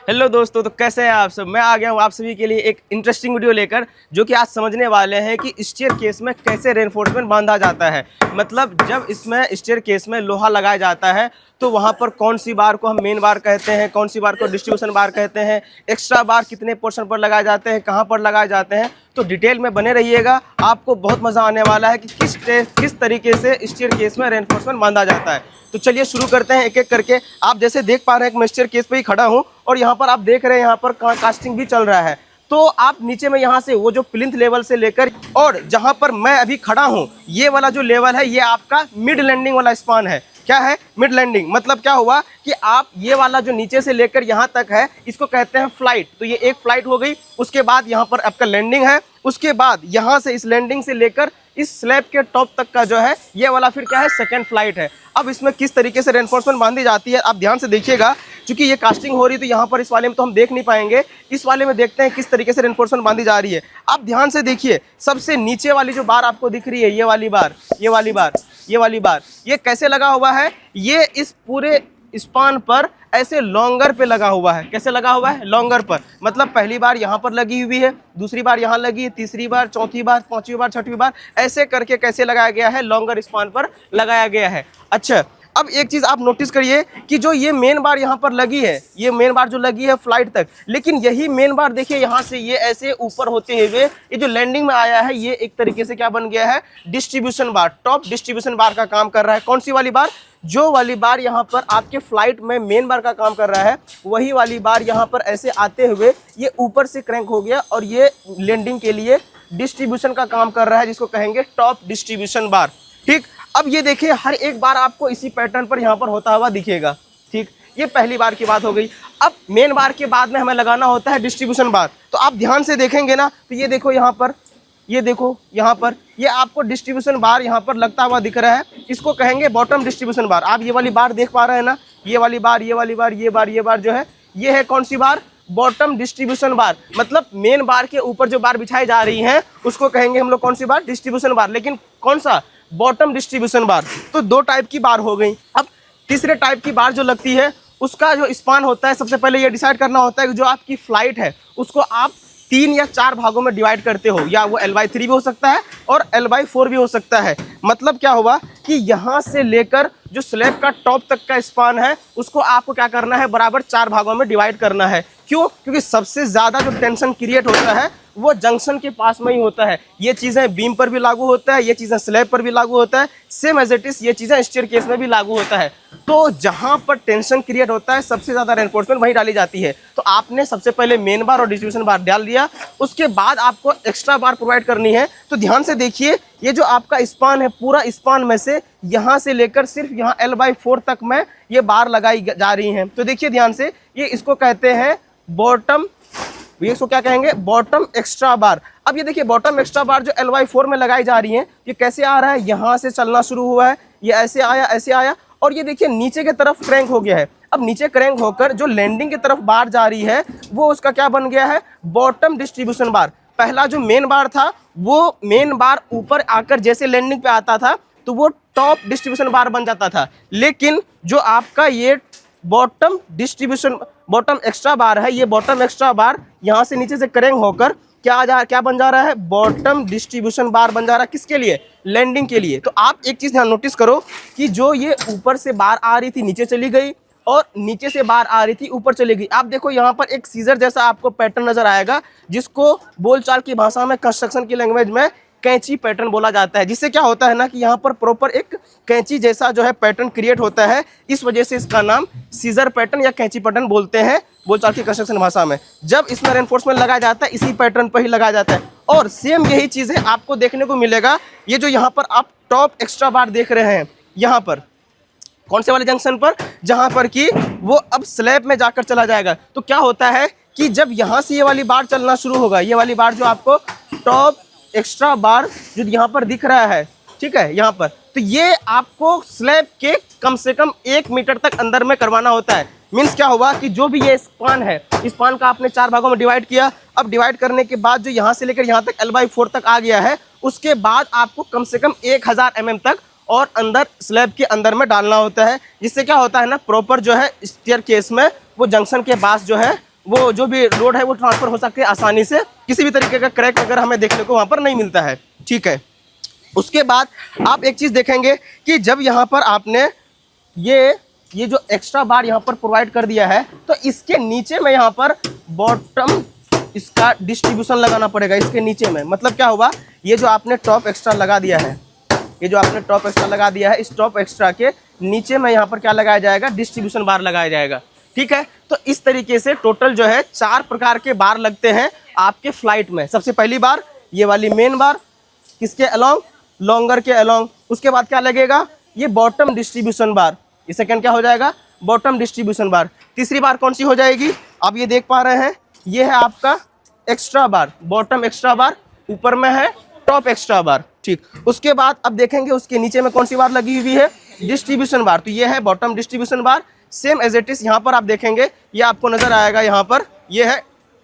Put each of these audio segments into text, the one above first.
Hello दोस्तों, तो कैसे हैं आप सब। मैं आ गया हूँ आप सभी के लिए एक इंटरेस्टिंग वीडियो लेकर, जो कि आज समझने वाले हैं कि स्टेयर केस में कैसे रेनफोर्समेंट बांधा जाता है। मतलब जब इसमें स्टेयर केस में लोहा लगाया जाता है तो वहाँ पर कौन सी बार को हम मेन बार कहते हैं, कौन सी बार को डिस्ट्रीब्यूशन बार कहते हैं, एक्स्ट्रा बार कितने पोर्शन पर लगाए जाते हैं, कहाँ पर लगाए जाते हैं। तो डिटेल में बने रहिएगा, आपको बहुत मज़ा आने वाला है कि किस तरीके से स्टेयर केस में रेनफोर्समेंट बांधा जाता है। तो चलिए शुरू करते हैं एक एक करके। आप जैसे देख पा रहे हैं कि मैं स्टेयर केस पे ही खड़ा हूँ और यहाँ पर आप देख रहे हैं यहाँ पर कास्टिंग भी चल रहा है। तो आप नीचे में यहाँ से वो जो प्लिंथ लेवल से लेकर और जहाँ पर मैं अभी खड़ा हूँ, ये वाला जो लेवल है ये आपका मिड लैंडिंग वाला स्पान है। क्या है मिड लैंडिंग? मतलब क्या हुआ कि आप ये वाला जो नीचे से लेकर यहाँ तक है इसको कहते हैं फ्लाइट। तो ये एक फ्लाइट हो गई। उसके बाद यहाँ पर आपका लैंडिंग है। उसके बाद यहाँ से इस लैंडिंग से लेकर इस स्लैब के टॉप तक का जो है ये वाला फिर क्या है, सेकंड फ्लाइट है। अब इसमें किस तरीके से रेनफोर्समेंट बांधी जाती है आप ध्यान से देखिएगा। क्योंकि ये कास्टिंग हो रही है तो यहाँ पर इस वाले में तो हम देख नहीं पाएंगे, इस वाले में देखते हैं किस तरीके से रेनफोर्समेंट बांधी जा रही है। आप ध्यान से देखिए, सबसे नीचे वाली जो बार आपको दिख रही है, ये वाली बार, ये वाली बार, ये वाली बार, ये कैसे लगा हुआ है? ये इस पूरे स्पान पर ऐसे लॉन्गर पे लगा हुआ है। कैसे लगा हुआ है? लॉन्गर पर। मतलब पहली बार यहाँ पर लगी हुई है, दूसरी बार यहाँ लगी है, तीसरी बार, चौथी बार, पांचवी बार, छठवीं बार, ऐसे करके कैसे लगाया गया है? लॉन्गर स्पान पर लगाया गया है। अच्छा, अब एक चीज़ आप नोटिस करिए कि जो ये मेन बार यहाँ पर लगी है, ये मेन बार जो लगी है फ्लाइट तक, लेकिन यही मेन बार देखिए यहाँ से ये ऐसे ऊपर होते हुए ये जो लैंडिंग में आया है, ये एक तरीके से क्या बन गया है? डिस्ट्रीब्यूशन बार, टॉप डिस्ट्रीब्यूशन बार का काम कर रहा है। कौन सी वाली बार? जो वाली बार यहाँ पर आपके फ्लाइट में मेन बार का काम कर रहा है, वही वाली बार यहाँ पर ऐसे आते हुए ये ऊपर से क्रैंक हो गया और ये लैंडिंग के लिए डिस्ट्रीब्यूशन का काम कर रहा है, जिसको कहेंगे टॉप डिस्ट्रीब्यूशन बार। ठीक, अब ये देखिए हर एक बार आपको इसी पैटर्न पर यहाँ पर होता हुआ दिखेगा। ठीक, ये पहली बार की बात हो गई। अब मेन बार के बाद में हमें लगाना होता है डिस्ट्रीब्यूशन बार। तो आप ध्यान से देखेंगे ना, तो ये देखो यहाँ पर, ये देखो यहाँ पर, ये आपको डिस्ट्रीब्यूशन बार यहाँ पर लगता हुआ दिख रहा है, इसको कहेंगे बॉटम डिस्ट्रीब्यूशन बार। आप ये वाली बार देख पा रहे हैं ना, ये वाली बार, ये वाली बार, ये बार, ये बार जो है, ये है कौन सी बार? बॉटम डिस्ट्रीब्यूशन बार। मतलब मेन बार के ऊपर जो बार बिछाई जा रही हैं उसको कहेंगे हम लोग कौन सी बार? डिस्ट्रीब्यूशन बार। लेकिन कौन सा? बॉटम डिस्ट्रीब्यूशन बार। तो दो टाइप की बार हो गई। अब तीसरे टाइप की बार जो लगती है उसका जो स्पान होता है, सबसे पहले ये डिसाइड करना होता है कि जो आपकी फ्लाइट है उसको आप 3 या 4 भागों में डिवाइड करते हो, या वो L/3 भी हो सकता है और L/4 भी हो सकता है। मतलब क्या हुआ कि यहाँ से लेकर जो स्लैब का टॉप तक का स्पान है उसको आपको क्या करना है? बराबर 4 भागों में डिवाइड करना है। क्यों? क्योंकि सबसे ज़्यादा जो टेंशन क्रिएट होता है वो जंक्शन के पास में ही होता है। ये चीज़ें बीम पर भी लागू होता है, ये चीज़ें स्लैब पर भी लागू होता है, सेम एज इट इज़ ये चीज़ें स्टेयर केस में भी लागू होता है। तो जहाँ पर टेंशन क्रिएट होता है सबसे ज़्यादा रेनफोर्समेंट वहीं डाली जाती है। तो आपने सबसे पहले मेन बार और डिस्ट्रीब्यूशन बार डाल दिया, उसके बाद आपको एक्स्ट्रा बार प्रोवाइड करनी है। तो ध्यान से देखिए, ये जो आपका स्पान है, पूरा स्पान में से यहाँ से लेकर सिर्फ यहाँ L/4 तक में ये बार लगाई जा रही हैं। तो देखिए ध्यान से, ये इसको कहते हैं बॉटम, ये इसको क्या कहेंगे? बॉटम एक्स्ट्रा बार। अब ये देखिए बॉटम एक्स्ट्रा बार जो L/4 में लगाई जा रही है, ये कैसे आ रहा है? यहाँ से चलना शुरू हुआ है, ये ऐसे आया, ऐसे आया, और ये देखिए नीचे की तरफ क्रैंक हो गया है। अब नीचे क्रैंक होकर जो लैंडिंग की तरफ बार जा रही है वो उसका क्या बन गया है? बॉटम डिस्ट्रीब्यूशन बार। पहला जो मेन बार था वो मेन बार ऊपर आकर जैसे लैंडिंग पे आता था तो वो टॉप डिस्ट्रीब्यूशन बार बन जाता था। लेकिन जो आपका ये बॉटम डिस्ट्रीब्यूशन, बॉटम एक्स्ट्रा बार है, ये बॉटम एक्स्ट्रा बार यहाँ से नीचे से क्रैंक होकर क्या बन जा रहा है? बॉटम डिस्ट्रीब्यूशन बार बन जा रहा है। किसके लिए? लैंडिंग के लिए। तो आप एक चीज़ ध्यान नोटिस करो कि जो ये ऊपर से बार आ रही थी नीचे चली गई और नीचे से बार आ रही थी ऊपर चली गई। आप देखो यहाँ पर एक सीजर जैसा आपको पैटर्न नजर आएगा, जिसको बोलचाल की भाषा में, कंस्ट्रक्शन की लैंग्वेज में कैंची पैटर्न बोला जाता है। जिससे क्या होता है ना कि यहाँ पर प्रॉपर एक कैंची जैसा जो है पैटर्न क्रिएट होता है। इस वजह से इसका नाम सीजर पैटर्न या कैंची पैटर्न बोलते हैं बोलचाल की कंस्ट्रक्शन भाषा में। जब इसमें रेनफोर्समेंट लगाया जाता है इसी पैटर्न पर ही लगाया जाता है। और सेम यही चीज़ें आपको देखने को मिलेगा। ये जो यहाँ पर आप टॉप एक्स्ट्रा बार देख रहे हैं, यहाँ पर कौन से वाले जंक्शन पर? जहाँ पर कि वो अब स्लैब में जाकर चला जाएगा। तो क्या होता है कि जब यहाँ से ये वाली बार चलना शुरू होगा, ये वाली बार जो आपको टॉप एक्स्ट्रा बार जो यहाँ पर दिख रहा है, ठीक है, यहाँ पर, तो ये आपको स्लैब के कम से कम 1 मीटर तक अंदर में करवाना होता है। मीन्स क्या हुआ कि जो भी ये स्पान है, स्पान का आपने 4 भागों में डिवाइड किया। अब डिवाइड करने के बाद जो यहाँ से लेकर यहाँ तक L/4 तक आ गया है, उसके बाद आपको कम से कम 1000 mm तक और अंदर स्लैब के अंदर में डालना होता है। जिससे क्या होता है ना, प्रॉपर जो है स्टेयर केस में वो जंक्शन के पास जो है वो जो भी लोड है वो ट्रांसफ़र हो सकती है आसानी से, किसी भी तरीके का क्रैक अगर हमें देखने को वहाँ पर नहीं मिलता है। ठीक है, उसके बाद आप एक चीज़ देखेंगे कि जब यहाँ पर आपने ये जो एक्स्ट्रा बार यहाँ पर प्रोवाइड कर दिया है, तो इसके नीचे में यहाँ पर बॉटम इसका डिस्ट्रीब्यूशन लगाना पड़ेगा इसके नीचे में। मतलब क्या हुआ, ये जो आपने टॉप एक्स्ट्रा लगा दिया है, ये जो आपने टॉप एक्स्ट्रा लगा दिया है, इस टॉप एक्स्ट्रा के नीचे में यहाँ पर क्या लगाया जाएगा, डिस्ट्रीब्यूशन बार लगाया जाएगा। ठीक है, तो इस तरीके से टोटल जो है 4 प्रकार के बार लगते हैं आपके फ्लाइट में। सबसे पहली बार ये वाली मेन बार, किसके अलोंग, लॉन्गर के अलोंग। उसके बाद क्या लगेगा, ये बॉटम डिस्ट्रीब्यूशन बार, ये सेकंड क्या हो जाएगा, बॉटम डिस्ट्रीब्यूशन बार। तीसरी बार कौन सी हो जाएगी, आप ये देख पा रहे हैं, ये है आपका एक्स्ट्रा बार, बॉटम एक्स्ट्रा बार, ऊपर में है टॉप एक्स्ट्रा बार। ठीक, उसके बाद अब देखेंगे उसके नीचे में कौन सी बार लगी हुई है, डिस्ट्रीब्यूशन बार। तो ये है bottom distribution bar, same as it is यहाँ पर आप देखेंगे, ये आपको नजर आएगा यहाँ पर, ये है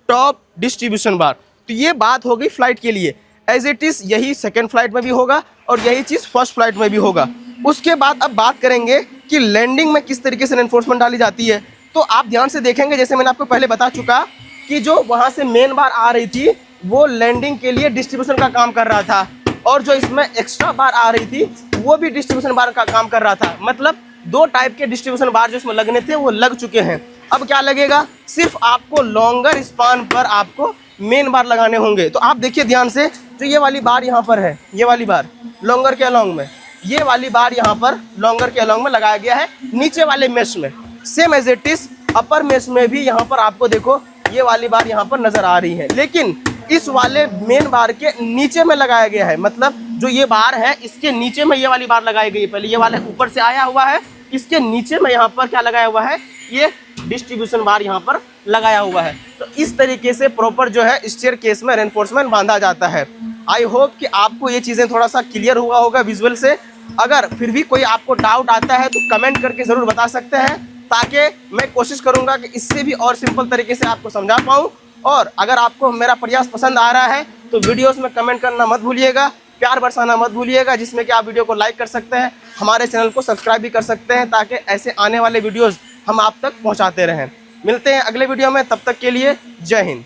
टॉप डिस्ट्रीब्यूशन बार। तो ये बात हो गई फ्लाइट के लिए, एज इट इज यही सेकेंड फ्लाइट में भी होगा और यही चीज़ फर्स्ट फ्लाइट में भी होगा। उसके बाद अब बात करेंगे कि लैंडिंग में किस तरीके से रेनफोर्समेंट डाली जाती है। तो आप ध्यान से देखेंगे, जैसे मैंने आपको पहले बता चुका कि जो वहाँ से मेन बार आ रही थी वो लैंडिंग के लिए डिस्ट्रीब्यूशन का काम कर रहा था, और जो इसमें एक्स्ट्रा बार आ रही थी वो भी डिस्ट्रीब्यूशन बार का काम कर रहा था। मतलब 2 टाइप के डिस्ट्रीब्यूशन बार जो इसमें लगने थे वो लग चुके हैं। अब क्या लगेगा, सिर्फ आपको लॉन्गर स्पान पर आपको मेन बार लगाने होंगे। तो आप देखिए ध्यान से, जो ये वाली बार यहाँ पर है, ये वाली बार लॉन्गर के अलोंग में, ये वाली बार यहाँ पर लॉन्गर के अलोंग में लगाया गया है नीचे वाले मेश में। Same as it is upper mesh में भी यहाँ पर आपको देखो ये वाली बार यहाँ पर नजर आ रही है, लेकिन इस वाले मेन बार के नीचे में लगाया गया है। मतलब जो ये बार है इसके नीचे में ये वाली बार लगाई गई है। पहले ये वाला ऊपर से आया हुआ है, इसके नीचे में यहाँ पर क्या लगाया हुआ है, ये डिस्ट्रीब्यूशन बार यहाँ पर लगाया हुआ है। तो इस तरीके से प्रॉपर जो है स्टेयर केस में रेनफोर्समेंट बांधा जाता है। आई होप कि आपको ये चीज़ें थोड़ा सा क्लियर हुआ होगा विजुअल से। अगर फिर भी कोई आपको डाउट आता है तो कमेंट करके ज़रूर बता सकते हैं, ताकि मैं कोशिश करूंगा कि इससे भी और सिंपल तरीके से आपको समझा पाऊं। और अगर आपको मेरा प्रयास पसंद आ रहा है तो वीडियोस में कमेंट करना मत भूलिएगा, प्यार बरसाना मत भूलिएगा, जिसमें कि आप वीडियो को लाइक कर सकते हैं, हमारे चैनल को सब्सक्राइब भी कर सकते हैं, ताकि ऐसे आने वाले वीडियोज़ हम आप तक पहुँचाते रहें। मिलते हैं अगले वीडियो में, तब तक के लिए जय हिंद।